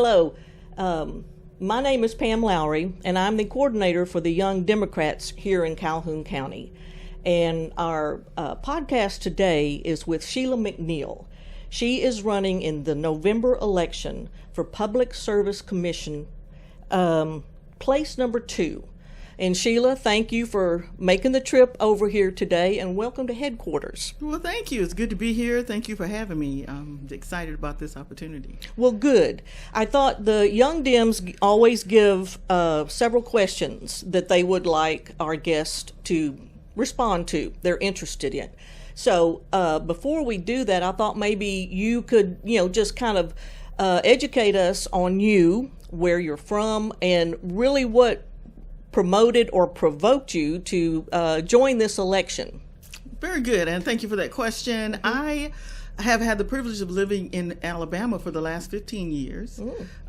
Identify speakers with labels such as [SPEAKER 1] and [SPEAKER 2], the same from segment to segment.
[SPEAKER 1] Hello. My name is Pam Lowery, and I'm the coordinator for the Young Democrats here in Calhoun County. And our podcast today is with Sheila McNeil. She is running in the November election for Public Service Commission, place number 2. And Sheila, thank you for making the trip over here today, and welcome to headquarters.
[SPEAKER 2] Well, thank you. It's good to be here. Thank you for having me. I'm excited about this opportunity.
[SPEAKER 1] Well, good. I thought the Young Dems always give several questions that they would like our guests to respond to, they're interested in. So before we do that, I thought maybe you could, just kind of educate us on you, where you're from, and really what promoted or provoked you to join this election.
[SPEAKER 2] Very good, and thank you for that question. I have had the privilege of living in Alabama for the last 15 years.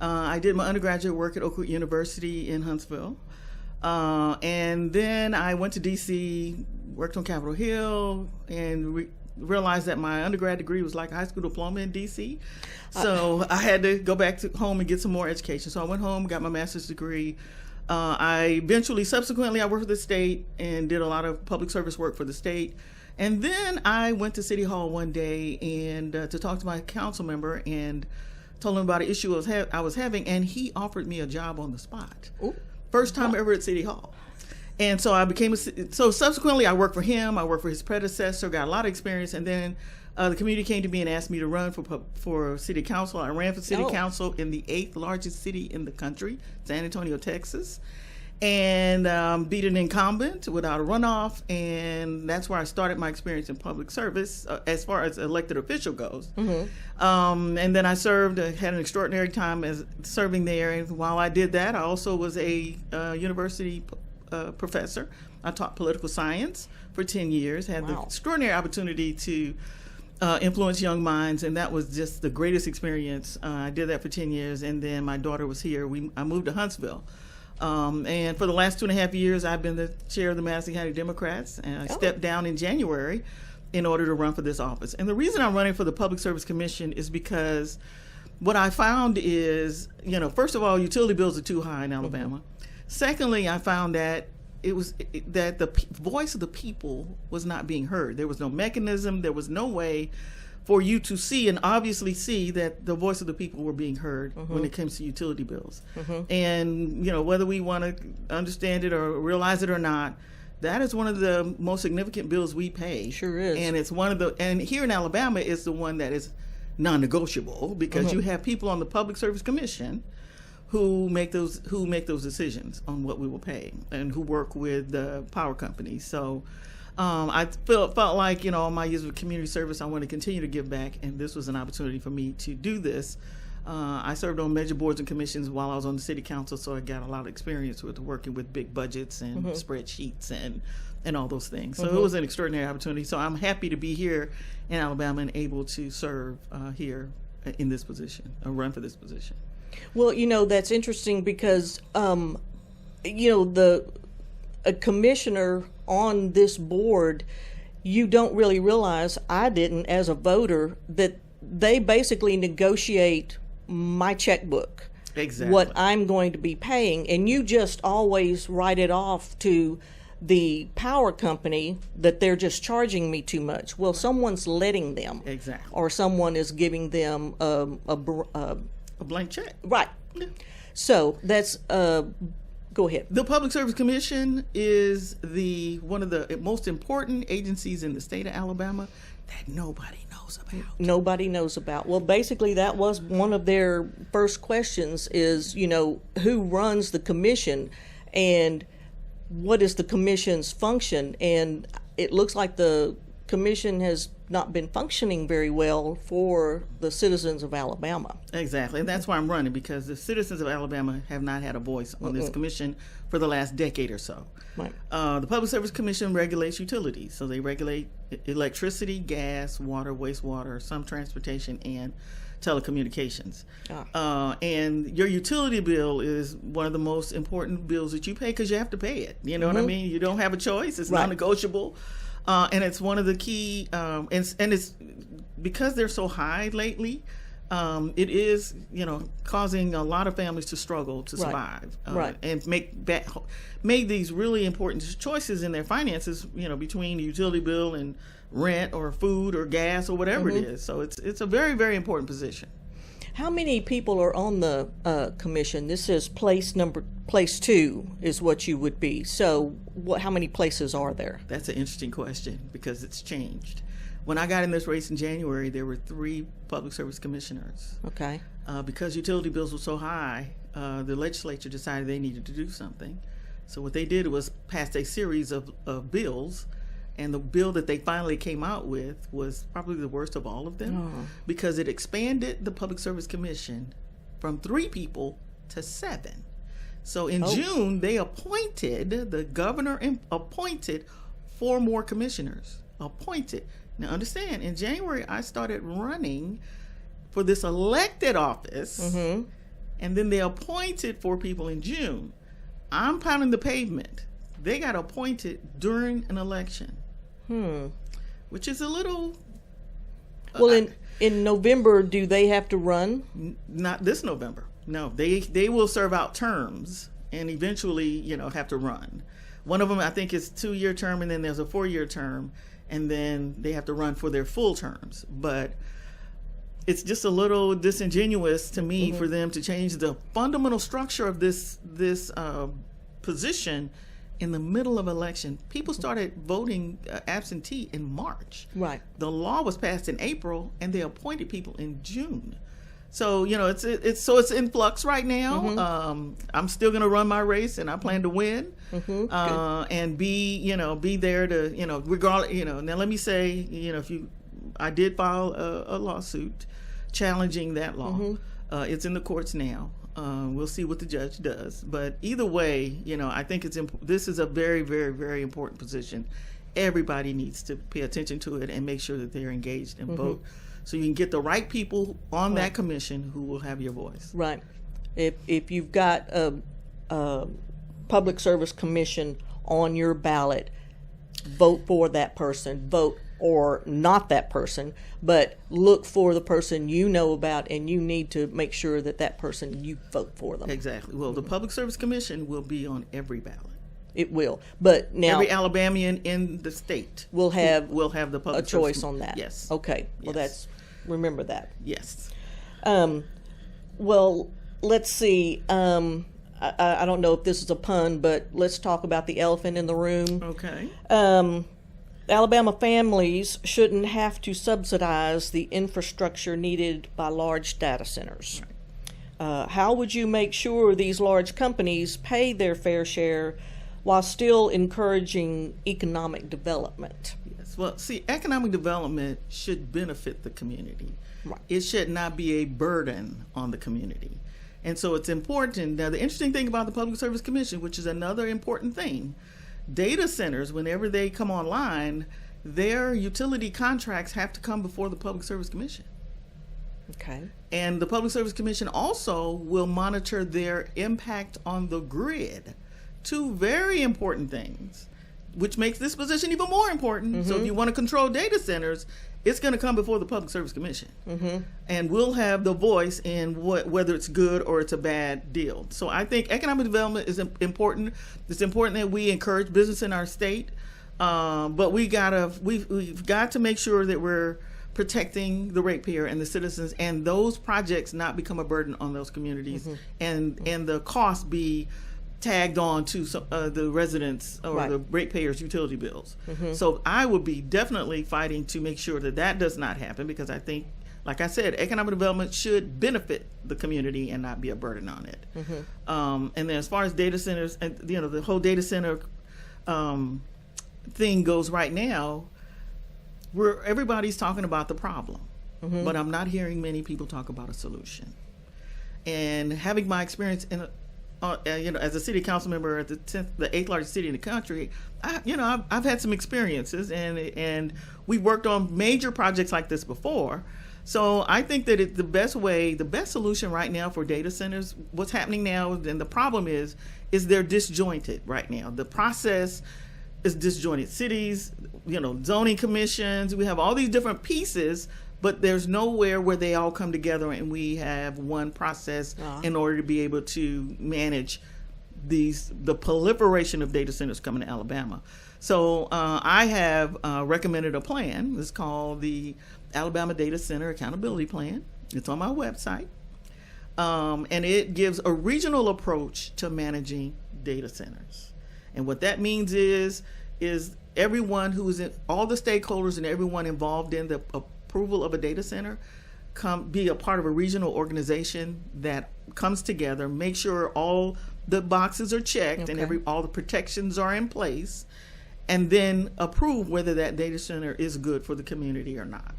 [SPEAKER 2] I did my undergraduate work at Oakwood University in Huntsville, and then I went to D.C., worked on Capitol Hill, and realized that my undergrad degree was like a high school diploma in D.C., so I had to go back to home and get some more education. So I went home, got my master's degree. Subsequently, I worked for the state and did a lot of public service work for the state. And then I went to City Hall one day and to talk to my council member and told him about an issue I was having, and he offered me a job on the spot. Ooh. First time ever at City Hall. And so subsequently I worked for him, I worked for his predecessor, got a lot of experience, and then the community came to me and asked me to run for city council. I ran for city council in the 8th largest city in the country, San Antonio, Texas, and beat an incumbent without a runoff. And that's where I started my experience in public service as far as elected official goes. Mm-hmm. And then I served, had an extraordinary time as serving there. And while I did that, I also was a university professor. I taught political science for 10 years, had the extraordinary opportunity to influence young minds, and that was just the greatest experience. I did that for 10 years, and then my daughter was here. I moved to Huntsville. And for the last 2.5 years, I've been the chair of the Madison County Democrats, and I stepped down in January in order to run for this office. And the reason I'm running for the Public Service Commission is because what I found is, first of all, utility bills are too high in Alabama. Mm-hmm. Secondly, I found that that the voice of the people was not being heard. There was no mechanism. There was no way for you to see and obviously see that the voice of the people were being heard when it comes to utility bills. Mm-hmm. And, whether we want to understand it or realize it or not, that is one of the most significant bills we pay.
[SPEAKER 1] Sure is.
[SPEAKER 2] And it's and here in Alabama is the one that is non-negotiable because you have people on the Public Service Commission who make those decisions on what we will pay and who work with the power companies. So I felt like, all my years of community service, I want to continue to give back, and this was an opportunity for me to do this. I served on major boards and commissions while I was on the city council, so I got a lot of experience with working with big budgets and spreadsheets and all those things. So it was an extraordinary opportunity. So I'm happy to be here in Alabama and able to serve here in this position, or run for this position.
[SPEAKER 1] Well, that's interesting because, a commissioner on this board, you don't really realize, I didn't as a voter, that they basically negotiate my checkbook.
[SPEAKER 2] Exactly.
[SPEAKER 1] What I'm going to be paying. And you just always write it off to the power company that they're just charging me too much. Well, someone's letting them.
[SPEAKER 2] Exactly.
[SPEAKER 1] Or someone is giving them a
[SPEAKER 2] blank check.
[SPEAKER 1] Right. Yeah. So that's go ahead.
[SPEAKER 2] The Public Service Commission is one of the most important agencies in the state of Alabama that nobody knows about.
[SPEAKER 1] Nobody knows about. Well, basically that was one of their first questions is, who runs the commission and what is the commission's function? And it looks like the commission has not been functioning very well for the citizens of Alabama.
[SPEAKER 2] Exactly, and that's why I'm running, because the citizens of Alabama have not had a voice on this commission for the last decade or so.
[SPEAKER 1] Right.
[SPEAKER 2] The Public Service Commission regulates utilities, so they regulate electricity, gas, water, wastewater, some transportation, and telecommunications. And your utility bill is one of the most important bills that you pay because you have to pay it. You know what I mean? You don't have a choice. It's non-negotiable. And it's one of the key, and it's because they're so high lately, it is, causing a lot of families to struggle to survive, and make these really important choices in their finances, between the utility bill and rent or food or gas or whatever it is. So it's a very, very important position.
[SPEAKER 1] How many people are on the commission? This is place 2 is what you would be. So how many places are there?
[SPEAKER 2] That's an interesting question because it's changed. When I got in this race in January, there were 3 public service commissioners.
[SPEAKER 1] Okay.
[SPEAKER 2] Because utility bills were so high, the legislature decided they needed to do something. So what they did was pass a series of bills, and the bill that they finally came out with was probably the worst of all of them because it expanded the Public Service Commission from 3 people to 7. So in June, the governor appointed 4 more commissioners. Appointed. Now understand, in January, I started running for this elected office, and then they appointed 4 people in June. I'm pounding the pavement. They got appointed during an election, which is a little...
[SPEAKER 1] Well, in November, do they have to run?
[SPEAKER 2] Not this November. No, they will serve out terms and eventually, have to run. One of them, I think, is 2-year term, and then there's a 4-year term, and then they have to run for their full terms. But it's just a little disingenuous to me for them to change the fundamental structure of this position in the middle of election. People started voting absentee in March.
[SPEAKER 1] Right.
[SPEAKER 2] The law was passed in April, and they appointed people in June. So it's in flux right now. I'm still going to run my race, and I plan to win, and be there to regardless. Now let me say, I did file a lawsuit challenging that law. It's in the courts now. We'll see what the judge does, but either way, I think this is a very, very, very important position. Everybody needs to pay attention to it and make sure that they're engaged and vote. So you can get the right people on that commission who will have your voice.
[SPEAKER 1] Right. If you've got a public service commission on your ballot, vote for that person. Vote or not that person, but look for the person you know about, and you need to make sure that person, you vote for them.
[SPEAKER 2] Exactly. Well, the Public Service Commission will be on every ballot.
[SPEAKER 1] It will, but now
[SPEAKER 2] every Alabamian in the state
[SPEAKER 1] will have
[SPEAKER 2] the public
[SPEAKER 1] a choice on that.
[SPEAKER 2] Yes.
[SPEAKER 1] Okay. Well, remember that.
[SPEAKER 2] Yes.
[SPEAKER 1] Well, let's see. I don't know if this is a pun, but let's talk about the elephant in the room.
[SPEAKER 2] Okay.
[SPEAKER 1] Alabama families shouldn't have to subsidize the infrastructure needed by large data centers. Right. How would you make sure these large companies pay their fair share while still encouraging economic development?
[SPEAKER 2] Yes. Well, see, economic development should benefit the community.
[SPEAKER 1] Right.
[SPEAKER 2] It should not be a burden on the community. And so it's important. Now, the interesting thing about the Public Service Commission, which is another important thing, data centers, whenever they come online, their utility contracts have to come before the Public Service Commission.
[SPEAKER 1] Okay.
[SPEAKER 2] And the Public Service Commission also will monitor their impact on the grid. 2 very important things, which makes this position even more important. So if you want to control data centers, it's going to come before the Public Service Commission. And we'll have the voice in whether it's good or it's a bad deal. So I think economic development is important. It's important that we encourage business in our state. But we've got to make sure that we're protecting the ratepayer and the citizens, and those projects not become a burden on those communities, and the cost be tagged on to the residents or the ratepayers' utility bills. So I would be definitely fighting to make sure that does not happen, because I think, like I said, economic development should benefit the community and not be a burden on it. And then as far as data centers, and the whole data center thing goes right now, everybody's talking about the problem, but I'm not hearing many people talk about a solution. And having my experience in as a city council member at the 8th largest city in the country, I've had some experiences, and we've worked on major projects like this before. So I think that the best solution right now for data centers, what's happening now, and the problem is they're disjointed right now. The process is disjointed. Cities, zoning commissions, we have all these different pieces, but there's nowhere where they all come together and we have one process in order to be able to manage the proliferation of data centers coming to Alabama. So I have recommended a plan. It's called the Alabama Data Center Accountability Plan. It's on my website. And it gives a regional approach to managing data centers. And what that means is everyone who's in, all the stakeholders and everyone involved in the approval of a data center be a part of a regional organization that comes together, make sure all the boxes are checked and all the protections are in place, and then approve whether that data center is good for the community or not.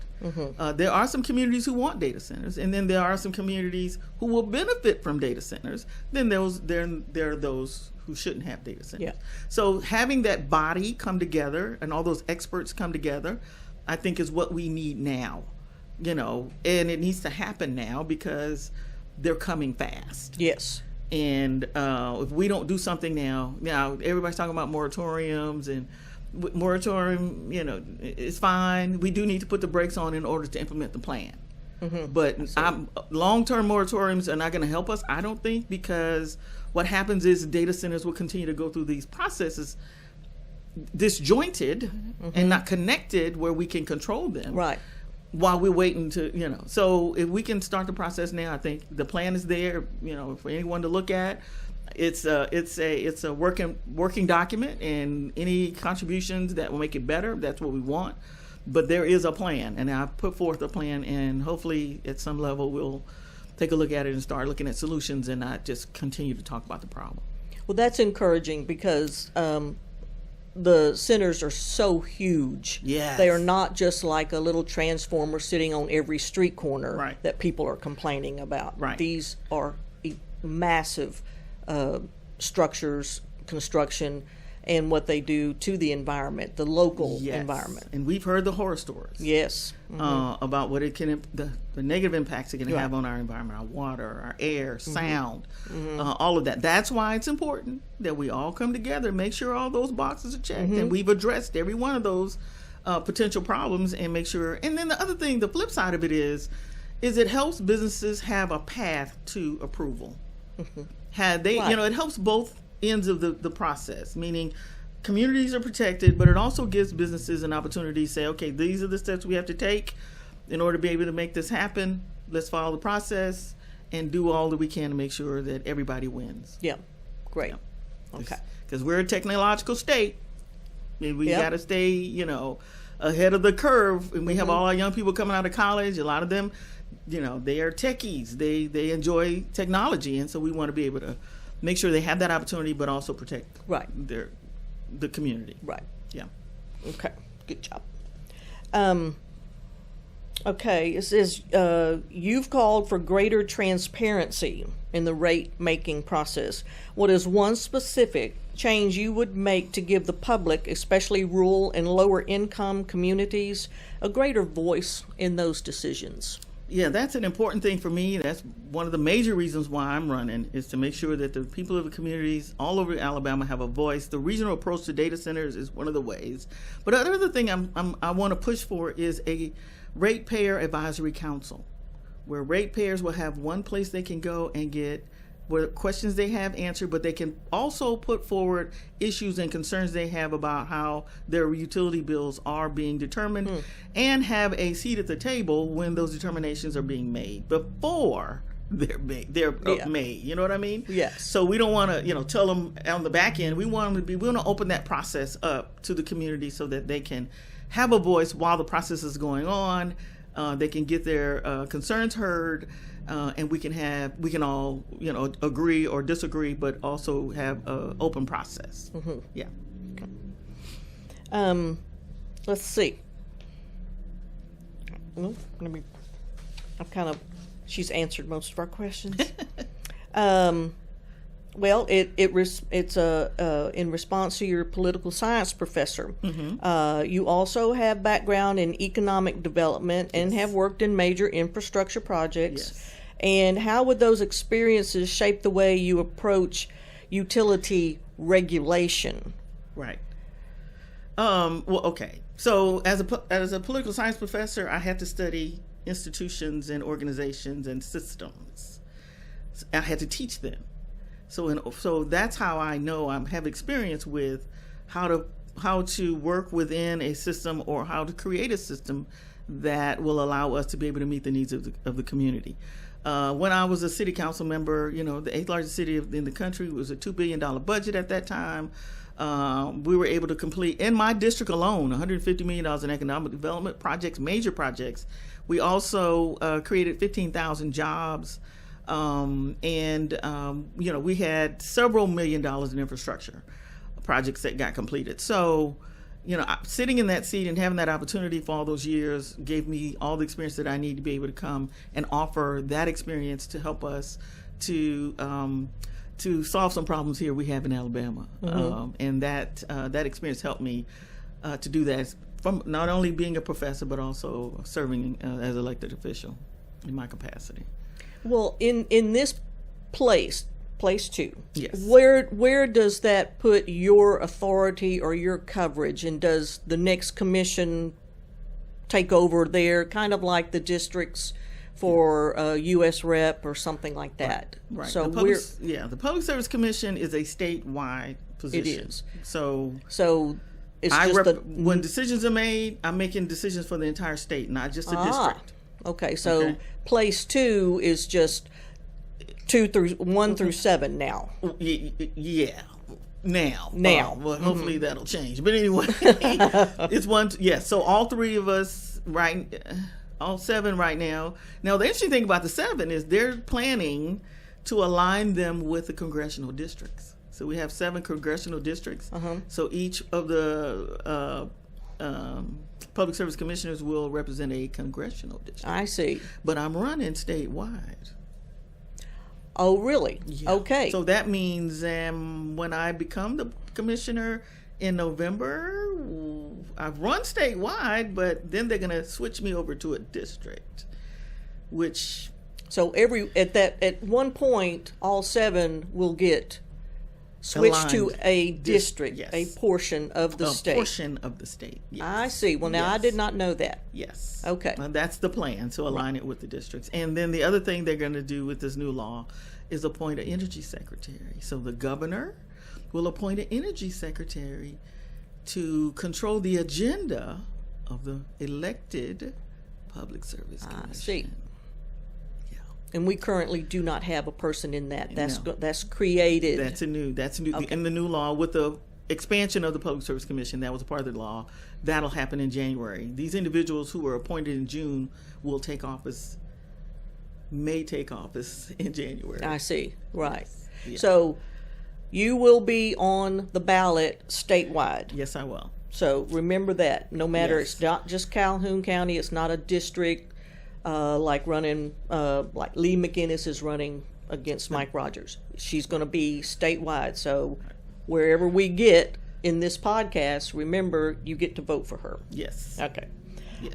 [SPEAKER 2] There are some communities who want data centers, and then there are some communities who will benefit from data centers. Then there are those who shouldn't have data centers. So having that body come together and all those experts come together, I think is what we need now, and it needs to happen now because they're coming fast.
[SPEAKER 1] Yes.
[SPEAKER 2] And if we don't do something now everybody's talking about moratoriums, and moratorium, it's fine. We do need to put the brakes on in order to implement the plan. But long-term moratoriums are not going to help us, I don't think, because what happens is data centers will continue to go through these processes disjointed and not connected where we can control them. Right. While we're waiting to, so if we can start the process now, I think the plan is there, for anyone to look at. It's a working document, and any contributions that will make it better, that's what we want. But there is a plan, and I've put forth a plan, and hopefully at some level we'll take a look at it and start looking at solutions and not just continue to talk about the problem.
[SPEAKER 1] Well, that's encouraging because the centers are so huge. Yes. They are not just like a little transformer sitting on every street corner that people are complaining about. Right. These are massive structures, construction, and what they do to the environment, the local environment.
[SPEAKER 2] And we've heard the horror stories. Yes. About what it can, the negative impacts it can have on our environment, our water, our air, sound, all of that. That's why it's important that we all come together, make sure all those boxes are checked, and we've addressed every one of those potential problems, and make sure. And then the other thing, the flip side of it is it helps businesses have a path to approval. It helps both ends of the process, meaning communities are protected, but it also gives businesses an opportunity to say, okay, these are the steps we have to take in order to be able to make this happen. Let's follow the process and do all that we can to make sure that everybody wins.
[SPEAKER 1] Yeah, great. Okay.
[SPEAKER 2] Because we're a technological state, and we got to stay, ahead of the curve. And we have all our young people coming out of college. A lot of them, they are techies. They enjoy technology, and so we want to be able to make sure they have that opportunity, but also protect the community.
[SPEAKER 1] Right.
[SPEAKER 2] Yeah.
[SPEAKER 1] Okay. Good job. Okay. It says you've called for greater transparency in the rate-making process. What is one specific change you would make to give the public, especially rural and lower-income communities, a greater voice in those decisions?
[SPEAKER 2] Yeah, that's an important thing for me. That's one of the major reasons why I'm running, is to make sure that the people of the communities all over Alabama have a voice. The regional approach to data centers is one of the ways. But another thing I want to push for is a ratepayer advisory council, where ratepayers will have one place they can go and get what questions they have answered, but they can also put forward issues and concerns they have about how their utility bills are being determined, and have a seat at the table when those determinations are being made before they're made. You know what I mean?
[SPEAKER 1] Yes.
[SPEAKER 2] So we don't want to, tell them on the back end. We want to open that process up to the community so that they can have a voice while the process is going on. They can get their concerns heard. And we can all, agree or disagree, but also have an open process. Yeah.
[SPEAKER 1] Okay. Let's see. Well, she's answered most of our questions. Well, it's in response to your political science professor. You also have background in economic development and have worked in major infrastructure projects.
[SPEAKER 2] Yes.
[SPEAKER 1] And how would those experiences shape the way you approach utility regulation?
[SPEAKER 2] Right. Well, okay. So as a political science professor, I had to study institutions and organizations and systems. I had to teach them. So that's how I know I have experience with how to work within a system, or how to create a system that will allow us to be able to meet the needs of the community. When I was a city council member, the 8th largest city in the country, was a $2 billion budget at that time. We were able to complete, in my district alone, $150 million in economic development projects, major projects. We also created 15,000 jobs. We had several $1 million in infrastructure projects that got completed. So, sitting in that seat and having that opportunity for all those years gave me all the experience that I need to be able to come and offer that experience to help us to solve some problems here we have in Alabama. Mm-hmm. And that experience helped me to do that, from not only being a professor, but also serving as elected official in my capacity.
[SPEAKER 1] Well, in this place 2,
[SPEAKER 2] yes.
[SPEAKER 1] Where does that put your authority or your coverage, and does the next commission take over there, kind of like the districts for U.S. Rep or something like that?
[SPEAKER 2] Right.
[SPEAKER 1] So
[SPEAKER 2] the Public Service Commission is a statewide position.
[SPEAKER 1] It is.
[SPEAKER 2] So
[SPEAKER 1] it's
[SPEAKER 2] when decisions are made, I'm making decisions for the entire state, not just a district.
[SPEAKER 1] Okay, so place 2 is just 1 through 7 now.
[SPEAKER 2] Yeah, now. Well, hopefully
[SPEAKER 1] mm-hmm.
[SPEAKER 2] that'll change. But anyway, it's 1. Yes, so all 3 of us, all 7 right now. Now, the interesting thing about the 7 is they're planning to align them with the congressional districts. So we have 7 congressional districts. Uh-huh. So each of the public service commissioners will represent a congressional district.
[SPEAKER 1] I see.
[SPEAKER 2] But I'm running statewide.
[SPEAKER 1] Oh, really?
[SPEAKER 2] Yeah.
[SPEAKER 1] Okay.
[SPEAKER 2] So that means when I become the commissioner in November, I've run statewide, but then they're going to switch me over to a district, which...
[SPEAKER 1] So at one point, all 7 will get switched to a district,
[SPEAKER 2] yes.
[SPEAKER 1] a portion of the state.
[SPEAKER 2] A portion of the state, yes.
[SPEAKER 1] I see. Well, now I did not know that.
[SPEAKER 2] Yes.
[SPEAKER 1] Okay.
[SPEAKER 2] That's the plan, to align it with the districts. And then the other thing they're going to do with this new law is appoint an energy secretary. So the governor will appoint an energy secretary to control the agenda of the elected Public Service Commission.
[SPEAKER 1] I see. And we currently do not have a person in that. That's created.
[SPEAKER 2] That's a new. Okay. In the new law, with the expansion of the Public Service Commission, that was a part of the law. That'll happen in January. These individuals who were appointed in June may take office in January.
[SPEAKER 1] I see. Right.
[SPEAKER 2] Yeah.
[SPEAKER 1] So you will be on the ballot statewide.
[SPEAKER 2] Yes, I will.
[SPEAKER 1] So remember that. No matter,
[SPEAKER 2] Yes.
[SPEAKER 1] It's not just Calhoun County. It's not a district. Like Lee McGinnis is running against Mike Rogers. She's going to be statewide. So wherever we get in this podcast, remember, you get to vote for her.
[SPEAKER 2] Yes.
[SPEAKER 1] Okay.
[SPEAKER 2] Yes.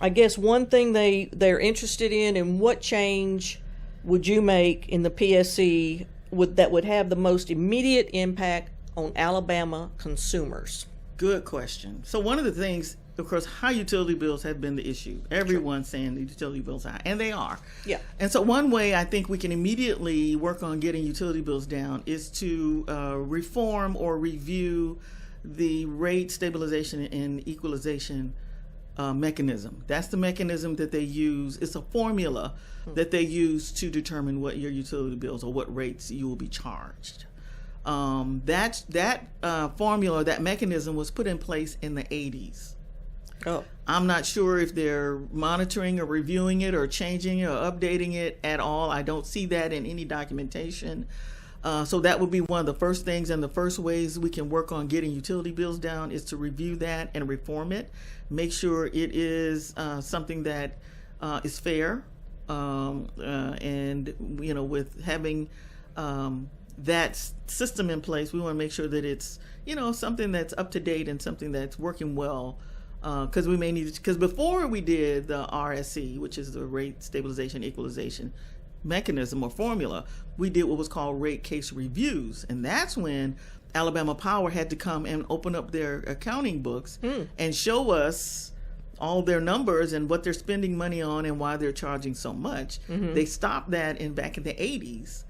[SPEAKER 1] I guess one thing they're interested in, and what change would you make in the PSC that would have the most immediate impact on Alabama consumers?
[SPEAKER 2] Good question. So one of the things, of course, high utility bills have been the issue. Everyone's saying the utility bills are high, and they are.
[SPEAKER 1] Yeah.
[SPEAKER 2] And so one way I think we can immediately work on getting utility bills down is to reform or review the rate stabilization and equalization mechanism. That's the mechanism that they use. It's a formula that they use to determine what your utility bills or what rates you will be charged. That formula, that mechanism was put in place in the 80s.
[SPEAKER 1] Oh.
[SPEAKER 2] I'm not sure if they're monitoring or reviewing it or changing it or updating it at all. I don't see that in any documentation. So that would be one of the first things, and the first ways we can work on getting utility bills down is to review that and reform it. Make sure it is something that is fair, and with having that system in place, we want to make sure that it's something that's up to date and something that's working well. Because we may need it, because before we did the RSC, which is the rate stabilization equalization mechanism or formula, we did what was called rate case reviews, and that's when Alabama Power had to come and open up their accounting books and show us all their numbers and what they're spending money on and why they're charging so much. They stopped that back in the 80s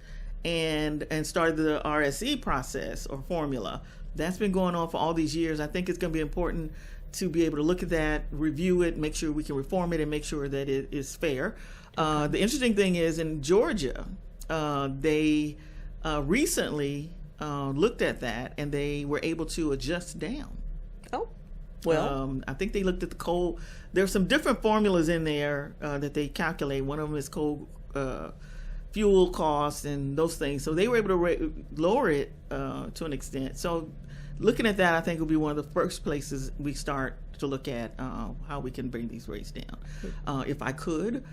[SPEAKER 2] and started the RSE process or formula. That's been going on for all these years. I think it's going to be important to be able to look at that, review it, make sure we can reform it, and make sure that it is fair. The interesting thing is in Georgia, they recently looked at that and they were able to adjust down.
[SPEAKER 1] Oh, well.
[SPEAKER 2] I think they looked at the coal. There's some different formulas in there that they calculate. One of them is coal fuel costs and those things. So they were able to lower it to an extent. So looking at that, I think will be one of the first places we start to look at how we can bring these rates down. If I could,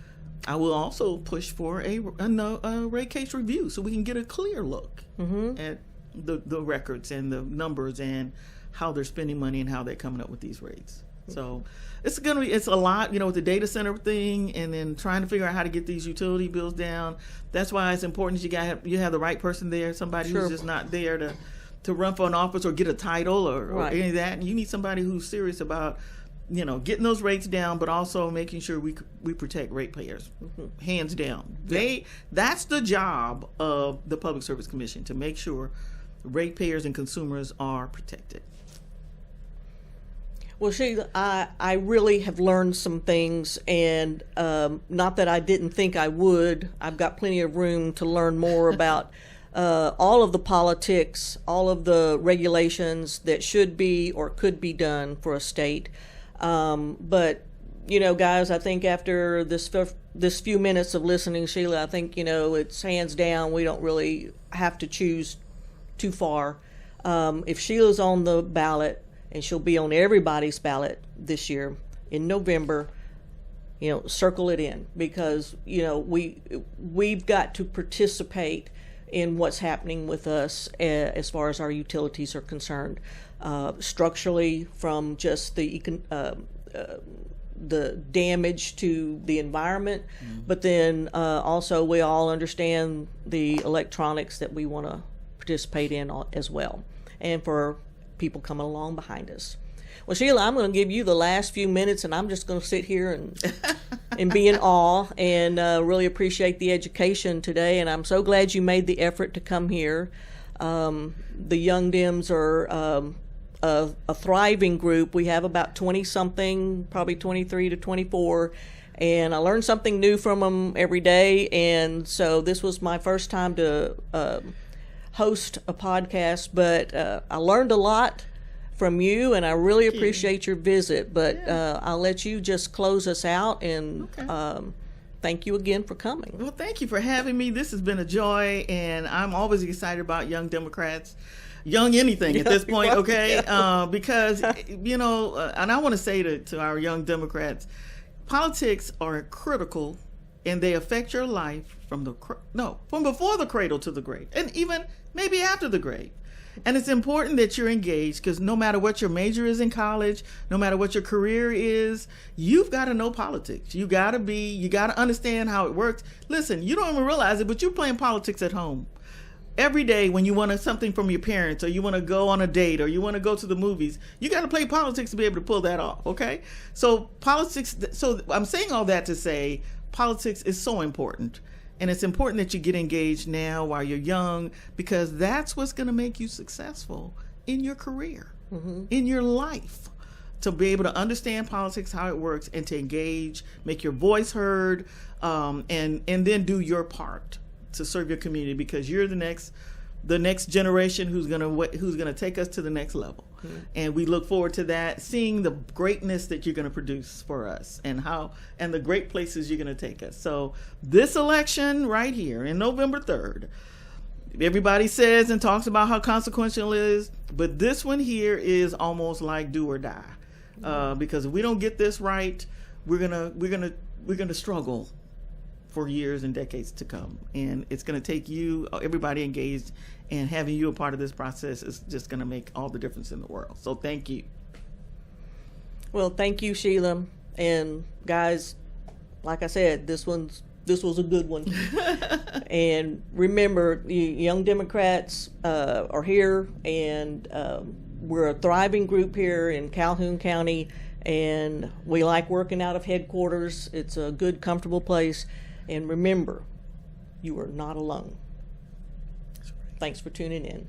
[SPEAKER 2] I will also push for a rate case review so we can get a clear look at the records and the numbers and how they're spending money and how they're coming up with these rates. So it's a lot, with the data center thing and then trying to figure out how to get these utility bills down. That's why it's important that you have the right person there, somebody who's just not there to run for an office or get a title or any of that. And you need somebody who's serious about, getting those rates down, but also making sure we protect ratepayers, hands down. That's the job of the Public Service Commission, to make sure ratepayers and consumers are protected.
[SPEAKER 1] Well, Sheila, I really have learned some things, and not that I didn't think I would. I've got plenty of room to learn more about all of the politics, all of the regulations that should be or could be done for a state. But, guys, I think after this few minutes of listening, Sheila, I think, it's hands down. We don't really have to choose too far. If Sheila's on the ballot, and she'll be on everybody's ballot this year in November, circle it in, because, we've got to participate in what's happening with us as far as our utilities are concerned, structurally, from just the damage to the environment, but then also we all understand the electronics that we want to participate in as well, and for people coming along behind us. Well, Sheila, I'm going to give you the last few minutes, and I'm just going to sit here and be in awe, and really appreciate the education today. And I'm so glad you made the effort to come here. The Young Dems are a thriving group. We have about 20-something, probably 23 to 24, and I learn something new from them every day. And so this was my first time to host a podcast, but I learned a lot from you, and I really appreciate your visit. But I'll let you just close us out, and thank you again for coming.
[SPEAKER 2] Well, thank you for having me. This has been a joy, and I'm always excited about Young Democrats, young anything at this point, okay? Because, and I want to say to our Young Democrats, politics are critical, and they affect your life from before the cradle to the grave, and even maybe after the grave. And it's important that you're engaged, because no matter what your major is in college, no matter what your career is, you've got to know politics. You got to understand how it works. Listen, you don't even realize it, but you're playing politics at home. Every day when you want something from your parents, or you want to go on a date, or you want to go to the movies, you got to play politics to be able to pull that off, okay? So I'm saying all that to say politics is so important. And it's important that you get engaged now while you're young, because that's what's going to make you successful in your career, in your life, to be able to understand politics, how it works, and to engage, make your voice heard, and then do your part to serve your community, because you're the next generation who's gonna take us to the next level. And we look forward to that, seeing the greatness that you're going to produce for us, and the great places you're going to take us. So this election right here in November 3rd, everybody says and talks about how consequential it is, but this one here is almost like do or die, because if we don't get this right, we're gonna struggle for years and decades to come. And it's going to take everybody engaged, and having you a part of this process is just going to make all the difference in the world. So thank you.
[SPEAKER 1] Well, thank you, Sheila. And guys, like I said, this was a good one. And remember, Young Democrats are here, and we're a thriving group here in Calhoun County, And we like working out of headquarters. It's a good, comfortable place. And remember, you are not alone. Thanks for tuning in.